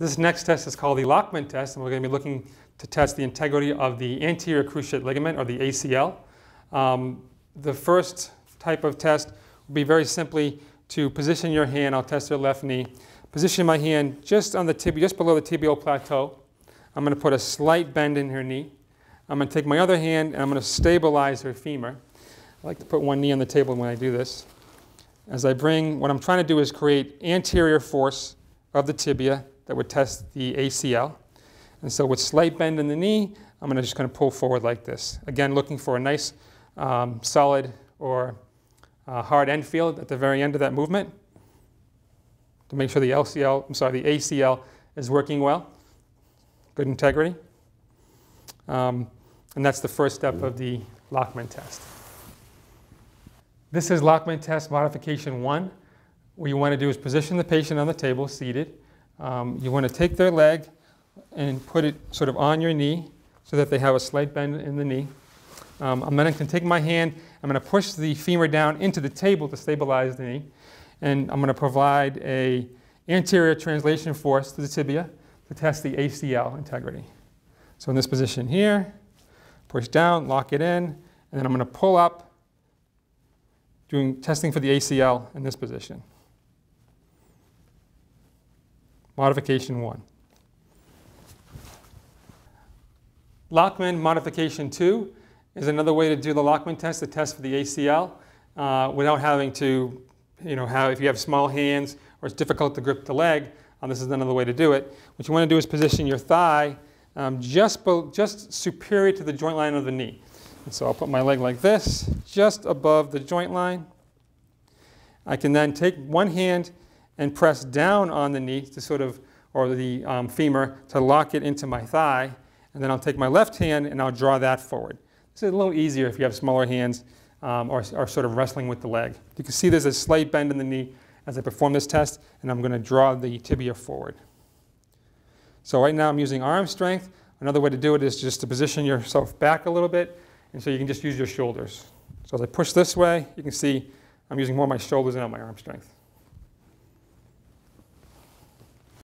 This next test is called the Lachman Test, and we're going to be looking to test the integrity of the anterior cruciate ligament, or the ACL. The first type of test will be very simply to position your hand. I'll test your left knee. Position my hand just on the tibia, just below the tibial plateau. I'm going to put a slight bend in her knee. I'm going to take my other hand and I'm going to stabilize her femur. I like to put one knee on the table when I do this. As I bring, what I'm trying to do is create anterior force of the tibia that would test the ACL. And so with slight bend in the knee, I'm just going to pull forward like this. Again, looking for a nice solid or hard end field at the very end of that movement to make sure the ACL is working well. Good integrity. And that's the first step of the Lachman test. This is Lachman Test Modification 1. What you want to do is position the patient on the table, seated. You want to take their leg and put it sort of on your knee so that they have a slight bend in the knee. I'm then going to take my hand, I'm going to push the femur down into the table to stabilize the knee. And I'm going to provide an anterior translation force to the tibia to test the ACL integrity. So in this position here, push down, lock it in, and then I'm going to pull up, doing testing for the ACL in this position. Modification 1. Lachman Modification 2 is another way to do the Lachman test, the test for the ACL, without having to, if you have small hands or it's difficult to grip the leg, this is another way to do it. What you want to do is position your thigh just superior to the joint line of the knee. And so I'll put my leg like this, just above the joint line. I can then take one hand and press down on the knee to or the femur to lock it into my thigh. And then I'll take my left hand and I'll draw that forward. This is a little easier if you have smaller hands or sort of wrestling with the leg. You can see there's a slight bend in the knee as I perform this test, and I'm going to draw the tibia forward. So right now I'm using arm strength. Another way to do it is just to position yourself back a little bit, and so you can just use your shoulders. So as I push this way, you can see I'm using more of my shoulders and not my arm strength.